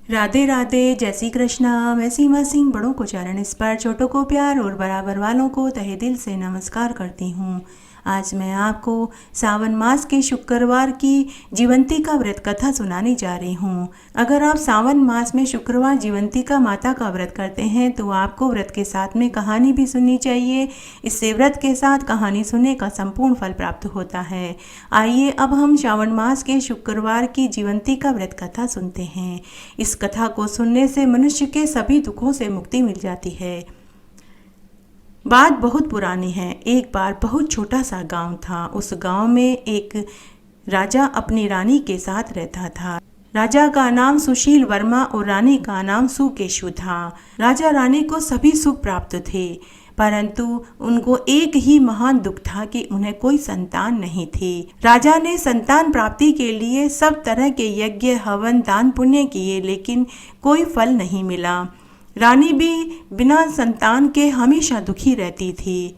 राधे राधे, जय श्री कृष्णा। मैं सीमा सिंह बड़ों को चरण स्पर्श, छोटों को प्यार और बराबर वालों को तहे दिल से नमस्कार करती हूँ। आज मैं आपको सावन मास के शुक्रवार की जीवंतिका व्रत कथा सुनाने जा रही हूँ। अगर आप सावन मास में शुक्रवार जीवंतिका माता का व्रत करते हैं तो आपको व्रत के साथ में कहानी भी सुननी चाहिए। इससे व्रत के साथ कहानी सुनने का संपूर्ण फल प्राप्त होता है। आइए अब हम सावन मास के शुक्रवार की जीवंतिका व्रत कथा सुनते हैं। इस कथा को सुनने से मनुष्य के सभी दुखों से मुक्ति मिल जाती है। बात बहुत पुरानी है। एक बार बहुत छोटा सा गांव था। उस गांव में एक राजा अपनी रानी के साथ रहता था। राजा का नाम सुशील वर्मा और रानी का नाम सुकेशु था। राजा रानी को सभी सुख प्राप्त थे, परंतु उनको एक ही महान दुख था कि उन्हें कोई संतान नहीं थी। राजा ने संतान प्राप्ति के लिए सब तरह के यज्ञ, हवन, दान पुण्य किए, लेकिन कोई फल नहीं मिला। रानी भी बिना संतान के हमेशा दुखी रहती थी।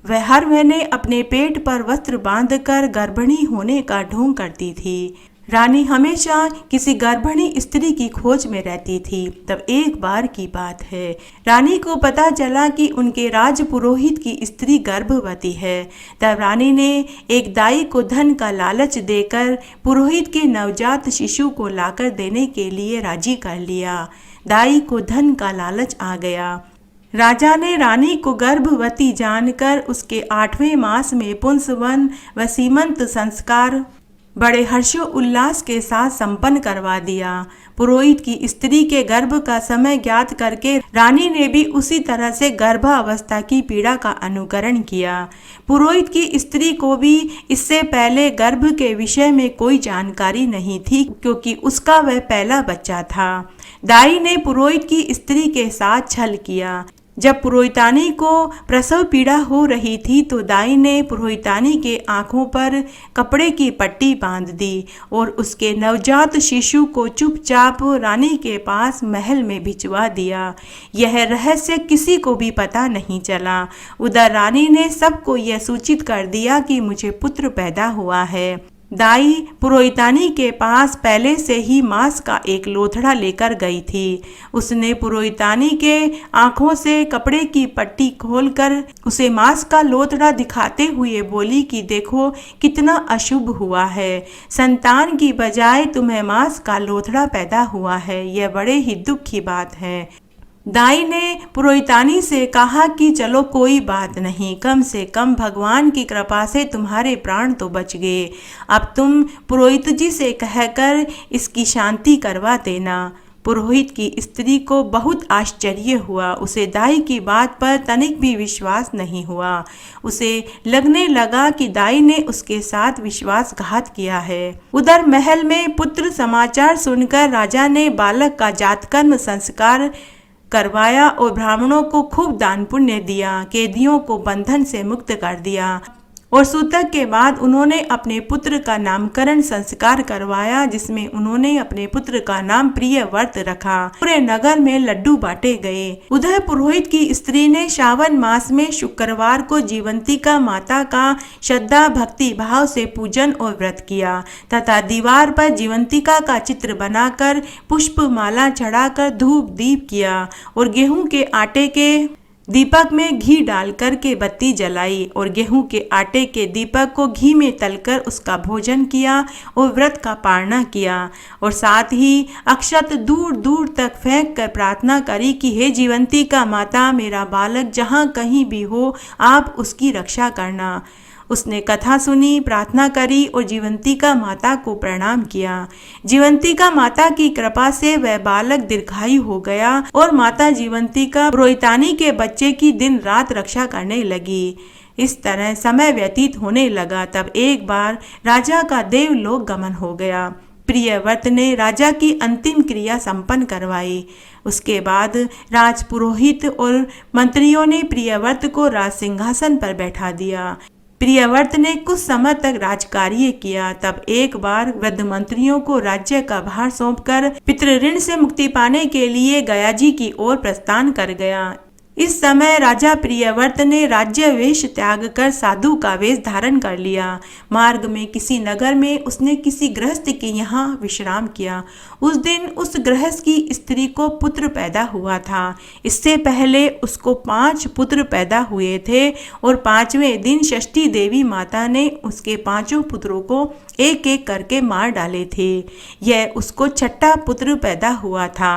वह हर महीने अपने पेट पर वस्त्र बांधकर गर्भिणी होने का ढोंग करती थी। रानी हमेशा किसी गर्भिणी स्त्री की खोज में रहती थी। तब एक बार की बात है, रानी को पता चला कि उनके राज पुरोहित की स्त्री गर्भवती है। तब रानी ने एक दाई को धन का लालच देकर पुरोहित के नवजात शिशु को लाकर देने के लिए राजी कर लिया। दाई को धन का लालच आ गया। राजा ने रानी को गर्भवती जानकर उसके 8वें मास में पुंसवन व सीमंत संस्कार बड़े हर्षो उल्लास के साथ संपन्न करवा दिया। पुरोहित की स्त्री के गर्भ का समय ज्ञात करके रानी ने भी उसी तरह से गर्भावस्था की पीड़ा का अनुकरण किया। पुरोहित की स्त्री को भी इससे पहले गर्भ के विषय में कोई जानकारी नहीं थी, क्योंकि उसका वह पहला बच्चा था। दाई ने पुरोहित की स्त्री के साथ छल किया। जब पुरोहितानी को प्रसव पीड़ा हो रही थी तो दाई ने पुरोहितानी के आंखों पर कपड़े की पट्टी बांध दी और उसके नवजात शिशु को चुपचाप रानी के पास महल में भिजवा दिया। यह रहस्य किसी को भी पता नहीं चला। उधर रानी ने सबको यह सूचित कर दिया कि मुझे पुत्र पैदा हुआ है। दाई पुरोहितानी के पास पहले से ही मांस का एक लोथड़ा लेकर गई थी। उसने पुरोहितानी के आंखों से कपड़े की पट्टी खोलकर उसे मांस का लोथड़ा दिखाते हुए बोली कि देखो कितना अशुभ हुआ है, संतान की बजाय तुम्हें मांस का लोथड़ा पैदा हुआ है। यह बड़े ही दुख की बात है। दाई ने पुरोहितानी से कहा कि चलो कोई बात नहीं, कम से कम भगवान की कृपा से तुम्हारे प्राण तो बच गए। अब तुम पुरोहित जी से कहकर इसकी शांति करवा देना। पुरोहित की स्त्री को बहुत आश्चर्य हुआ। उसे दाई की बात पर तनिक भी विश्वास नहीं हुआ। उसे लगने लगा कि दाई ने उसके साथ विश्वासघात किया है। उधर महल में पुत्र समाचार सुनकर राजा ने बालक का जातकर्म संस्कार करवाया और ब्राह्मणों को खूब दान पुण्य दिया। कैदियों को बंधन से मुक्त कर दिया और सूतक के बाद उन्होंने अपने पुत्र का नामकरण संस्कार करवाया, जिसमें उन्होंने अपने पुत्र का नाम प्रियव्रत रखा। पूरे नगर में लड्डू बांटे गए। उधर पुरोहित की स्त्री ने श्रावण मास में शुक्रवार को जीवंतिका माता का श्रद्धा भक्ति भाव से पूजन और व्रत किया तथा दीवार पर जीवंतिका का चित्र बनाकर पुष्प माला चढ़ाकर धूप दीप किया और गेहूं के आटे के दीपक में घी डालकर के बत्ती जलाई और गेहूं के आटे के दीपक को घी में तलकर उसका भोजन किया और व्रत का पारणा किया और साथ ही अक्षत दूर दूर तक फेंक कर प्रार्थना करी कि हे जीवंतिका माता, मेरा बालक जहाँ कहीं भी हो आप उसकी रक्षा करना। उसने कथा सुनी, प्रार्थना करी और जीवंतिका माता को प्रणाम किया। जीवंतिका माता की कृपा से वह बालक दीर्घायु हो गया और माता जीवंतिका पुरोहितानी के बच्चे की दिन रात रक्षा करने लगी। इस तरह समय व्यतीत होने लगा। तब एक बार राजा का देवलोक गमन हो गया। प्रियव्रत ने राजा की अंतिम क्रिया संपन्न करवाई। उसके बाद राजपुरोहित और मंत्रियों ने प्रियव्रत को राज सिंहासन पर बैठा दिया। प्रियव्रत ने कुछ समय तक राजकार्य किया। तब एक बार वृद्ध मंत्रियों को राज्य का भार सौंपकर पितृ ऋण से मुक्ति पाने के लिए गया जी की ओर प्रस्थान कर गया। इस समय राजा प्रियव्रत ने राज्यवेश त्याग कर साधु का वेश धारण कर लिया। मार्ग में किसी नगर में उसने किसी गृहस्थ के यहाँ विश्राम किया। उस दिन उस गृहस्थ की स्त्री को पुत्र पैदा हुआ था। इससे पहले उसको 5 पुत्र पैदा हुए थे और 5वें दिन षष्ठी देवी माता ने उसके 5 पुत्रों को एक एक करके मार डाले थे। यह उसको 6ठा पुत्र पैदा हुआ था।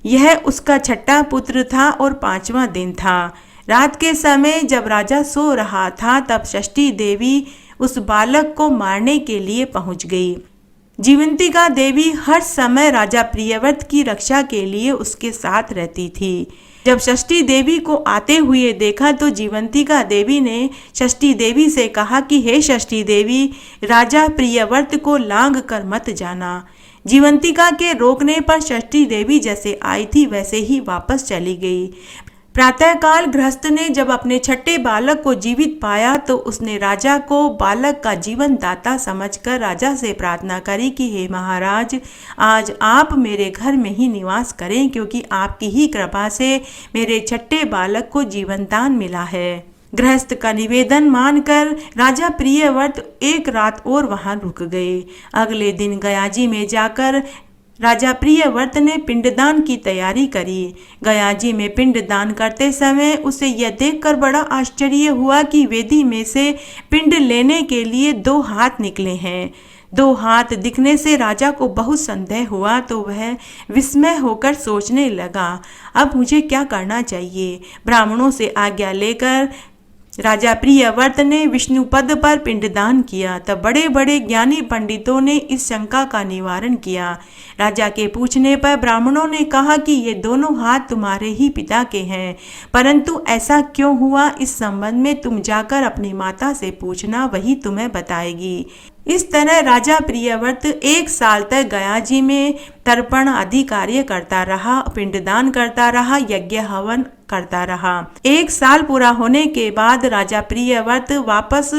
यह उसका 6ठा पुत्र था और 5वां दिन था। रात के समय जब राजा सो रहा था तब षष्ठी देवी उस बालक को मारने के लिए पहुंच गई। जीवंतिका देवी हर समय राजा प्रियव्रत की रक्षा के लिए उसके साथ रहती थी। जब षष्ठी देवी को आते हुए देखा तो जीवंतिका देवी ने षष्ठी देवी से कहा कि हे षष्ठी देवी, राजा प्रियव्रत को लांघ कर मत जाना। जीवंतिका के रोकने पर षष्ठी देवी जैसे आई थी वैसे ही वापस चली गई। प्रातःकाल गृहस्थ ने जब अपने 6ठे बालक को जीवित पाया तो उसने राजा को बालक का जीवन दाता समझकर राजा से प्रार्थना करी कि हे महाराज, आज आप मेरे घर में ही निवास करें, क्योंकि आपकी ही कृपा से मेरे 6ठे बालक को जीवन दान मिला है। गृहस्थ का निवेदन मानकर राजा प्रियव्रत एक रात और वहां रुक गए। अगले दिन गयाजी में जाकर राजा प्रियव्रत ने पिंडदान की तैयारी करी। गयाजी में पिंडदान करते समय उसे यह देखकर बड़ा आश्चर्य हुआ कि वेदी में से पिंड लेने के लिए 2 हाथ निकले हैं। 2 हाथ दिखने से राजा को बहुत संदेह हुआ तो वह विस्मय होकर सोचने लगा, अब मुझे क्या करना चाहिए। ब्राह्मणों से आज्ञा लेकर राजा प्रियव्रत ने विष्णुपद पर पिंडदान किया। तब बड़े बड़े ज्ञानी पंडितों ने इस शंका का निवारण किया। राजा के पूछने पर ब्राह्मणों ने कहा कि ये दोनों हाथ तुम्हारे ही पिता के हैं, परंतु ऐसा क्यों हुआ इस संबंध में तुम जाकर अपनी माता से पूछना, वही तुम्हें बताएगी। इस तरह राजा प्रियव्रत 1 साल तक गयाजी में तर्पण आदि कार्य करता रहा, पिंडदान करता रहा, यज्ञ हवन करता रहा। 1 साल पूरा होने के बाद राजा प्रियव्रत वापस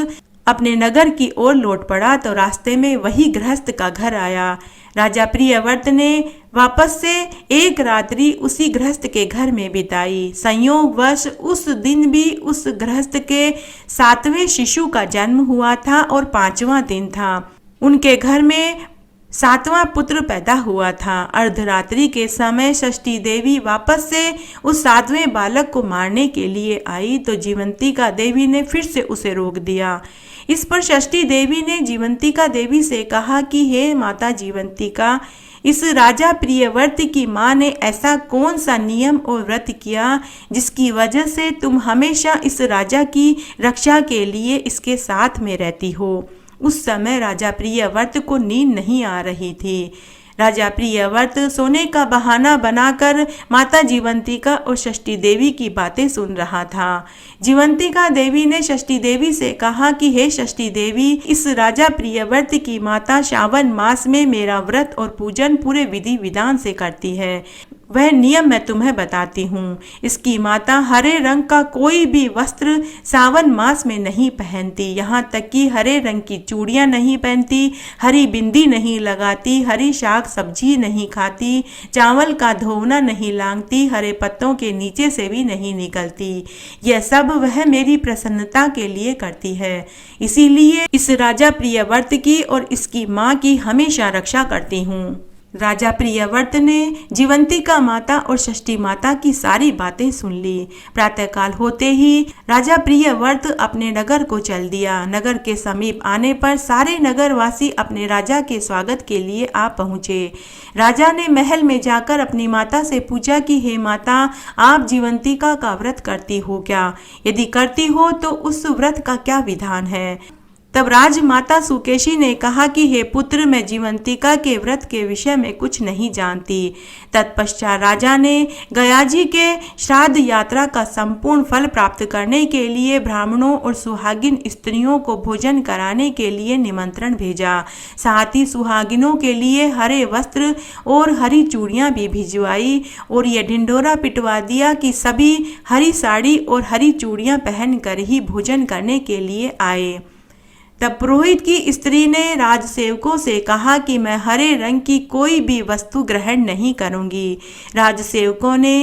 अपने नगर की ओर लौट पड़ा तो रास्ते में वही गृहस्थ का घर आया। राजा प्रियव्रत ने वापस से एक रात्रि उसी गृहस्थ के घर में बिताई। संयोगवश उस दिन भी उस गृहस्थ के 7वें शिशु का जन्म हुआ था और 5वां दिन था। उनके घर में 7वां पुत्र पैदा हुआ था। अर्धरात्रि के समय षष्ठी देवी वापस से उस 7वें बालक को मारने के लिए आई तो जीवंतिका देवी ने फिर से उसे रोक दिया। इस पर षष्ठी देवी ने जीवंतिका देवी से कहा कि हे माता जीवंतिका, इस राजा प्रियव्रत की माँ ने ऐसा कौन सा नियम और व्रत किया जिसकी वजह से तुम हमेशा इस राजा की रक्षा के लिए इसके साथ में रहती हो। उस समय राजा प्रियव्रत को नींद नहीं आ रही थी। राजा प्रियव्रत सोने का बहाना बनाकर माता जीवंतिका और षष्ठी देवी की बातें सुन रहा था। जीवंतिका देवी ने षष्ठी देवी से कहा कि हे षष्ठी देवी, इस राजा प्रियव्रत की माता श्रावण मास में मेरा व्रत और पूजन पूरे विधि विधान से करती है। वह नियम मैं तुम्हें बताती हूँ। इसकी माता हरे रंग का कोई भी वस्त्र सावन मास में नहीं पहनती, यहाँ तक कि हरे रंग की चूड़ियाँ नहीं पहनती, हरी बिंदी नहीं लगाती, हरी शाक सब्जी नहीं खाती, चावल का धोवना नहीं लांघती, हरे पत्तों के नीचे से भी नहीं निकलती। यह सब वह मेरी प्रसन्नता के लिए करती है। इसीलिए इस राजा प्रियव्रत की और इसकी माँ की हमेशा रक्षा करती हूँ। राजा प्रियव्रत ने जीवंतिका माता और षष्ठी माता की सारी बातें सुन ली। प्रातःकाल होते ही राजा प्रियव्रत अपने नगर को चल दिया। नगर के समीप आने पर सारे नगरवासी अपने राजा के स्वागत के लिए आ पहुँचे। राजा ने महल में जाकर अपनी माता से पूछा कि हे माता, आप जीवंतिका का व्रत करती हो क्या? यदि करती हो तो उस व्रत का क्या विधान है? तब राजमाता सुकेशी ने कहा कि हे पुत्र, मैं जीवंतिका के व्रत के विषय में कुछ नहीं जानती। तत्पश्चात राजा ने गयाजी के श्राद्ध यात्रा का संपूर्ण फल प्राप्त करने के लिए ब्राह्मणों और सुहागिन स्त्रियों को भोजन कराने के लिए निमंत्रण भेजा। साथ ही सुहागिनों के लिए हरे वस्त्र और हरी चूड़ियाँ भी भिजवाई और यह ढिंढोरा पिटवा दिया कि सभी हरी साड़ी और हरी चूड़ियाँ पहनकर ही भोजन करने के लिए आए। तब पुरोहित की स्त्री ने राजसेवकों से कहा कि मैं हरे रंग की कोई भी वस्तु ग्रहण नहीं करूंगी। राजसेवकों ने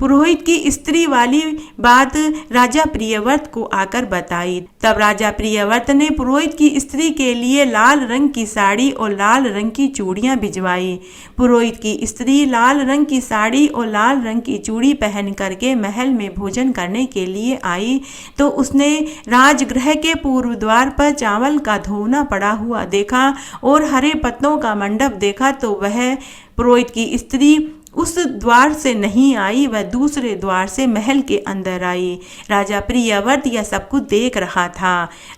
पुरोहित की स्त्री वाली बात राजा प्रियव्रत को आकर बताई। तब राजा प्रियव्रत ने पुरोहित की स्त्री के लिए लाल रंग की साड़ी और लाल रंग की चूड़ियां भिजवाई। पुरोहित की स्त्री लाल रंग की साड़ी और लाल रंग की चूड़ी पहन करके महल में भोजन करने के लिए आई तो उसने राजगृह के पूर्व द्वार पर चावल का धोना पड़ा हुआ देखा और हरे पत्तों का मंडप देखा तो वह पुरोहित की स्त्री उस द्वार से नहीं आई, वह दूसरे द्वार से महल के अंदर आई। राजा प्रियव्रत यह सब कुछ देख रहा था।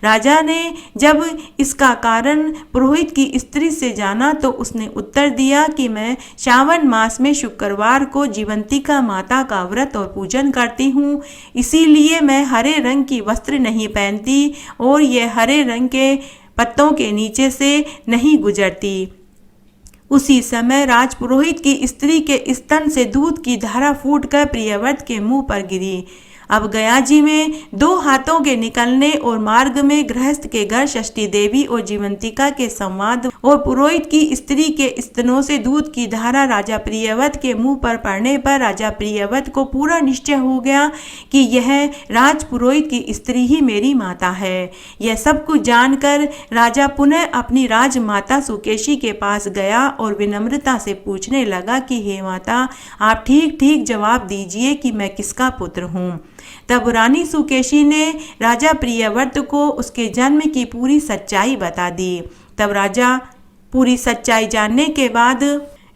राजा ने जब इसका कारण पुरोहित की स्त्री से जाना तो उसने उत्तर दिया कि मैं श्रावण मास में शुक्रवार को जीवंतिका माता का व्रत और पूजन करती हूँ, इसीलिए मैं हरे रंग की वस्त्र नहीं पहनती और ये हरे रंग के पत्तों के नीचे से नहीं गुजरती। उसी समय राजपुरोहित की स्त्री के स्तन से दूध की धारा फूटकर प्रियव्रत के मुंह पर गिरी। अब गयाजी में 2 हाथों के निकलने और मार्ग में गृहस्थ के घर षष्ठी देवी और जीवंतिका के संवाद और पुरोहित की स्त्री के स्तनों से दूध की धारा राजा प्रियव्रत के मुंह पर पड़ने पर राजा प्रियव्रत को पूरा निश्चय हो गया कि यह राजपुरोहित की स्त्री ही मेरी माता है। यह सब कुछ जानकर राजा पुनः अपनी राजमाता सुकेशी के पास गया और विनम्रता से पूछने लगा कि हे माता, आप ठीक ठीक जवाब दीजिए कि मैं किसका पुत्र हूँ। तब रानी सुकेशी ने राजा प्रियव्रत को उसके जन्म की पूरी सच्चाई बता दी। तब राजा पूरी सच्चाई जानने के बाद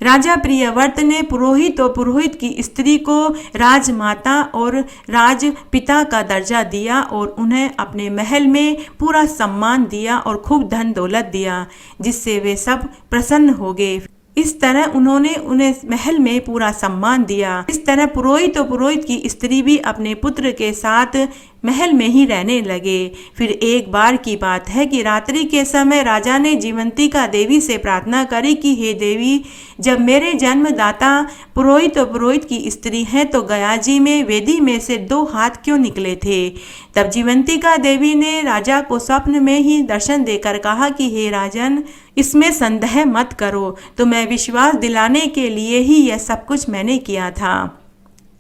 राजा प्रियव्रत ने पुरोहित और पुरोहित की स्त्री को राजमाता और राजपिता का दर्जा दिया और उन्हें अपने महल में पूरा सम्मान दिया और खूब धन दौलत दिया, जिससे वे सब प्रसन्न हो गए। इस तरह उन्होंने उन्हें महल में पूरा सम्मान दिया। इस तरह पुरोहित और पुरोहित की स्त्री भी अपने पुत्र के साथ महल में ही रहने लगे। फिर एक बार की बात है कि रात्रि के समय राजा ने जीवंतिका देवी से प्रार्थना करी कि हे देवी, जब मेरे जन्मदाता पुरोहित और पुरोहित की स्त्री हैं तो गयाजी में वेदी में से 2 हाथ क्यों निकले थे। तब जीवंतिका देवी ने राजा को स्वप्न में ही दर्शन देकर कहा कि हे राजन, इसमें संदेह मत करो, तो मैं विश्वास दिलाने के लिए ही यह सब कुछ मैंने किया था।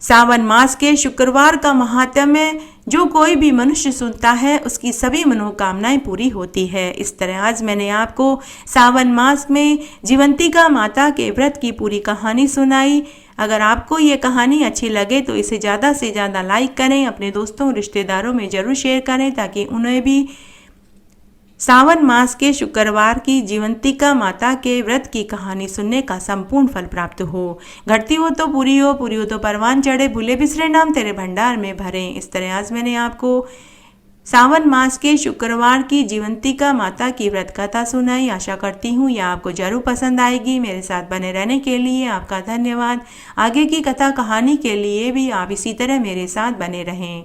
सावन मास के शुक्रवार का महात्म्य जो कोई भी मनुष्य सुनता है उसकी सभी मनोकामनाएं पूरी होती है। इस तरह आज मैंने आपको सावन मास में जीवंतिका माता के व्रत की पूरी कहानी सुनाई। अगर आपको ये कहानी अच्छी लगे तो इसे ज़्यादा से ज़्यादा लाइक करें, अपने दोस्तों रिश्तेदारों में ज़रूर शेयर करें ताकि उन्हें भी सावन मास के शुक्रवार की जीवंतिका माता के व्रत की कहानी सुनने का संपूर्ण फल प्राप्त हो। घटती हो तो पूरी हो, पूरी हो तो परवान चढ़े, भूले बिसरे नाम तेरे भंडार में भरे। इस तरह आज मैंने आपको सावन मास के शुक्रवार की जीवंतिका माता की व्रत कथा सुनाई। आशा करती हूँ यह आपको जरूर पसंद आएगी। मेरे साथ बने रहने के लिए आपका धन्यवाद। आगे की कथा कहानी के लिए भी आप इसी तरह मेरे साथ बने रहें।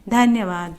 धन्यवाद।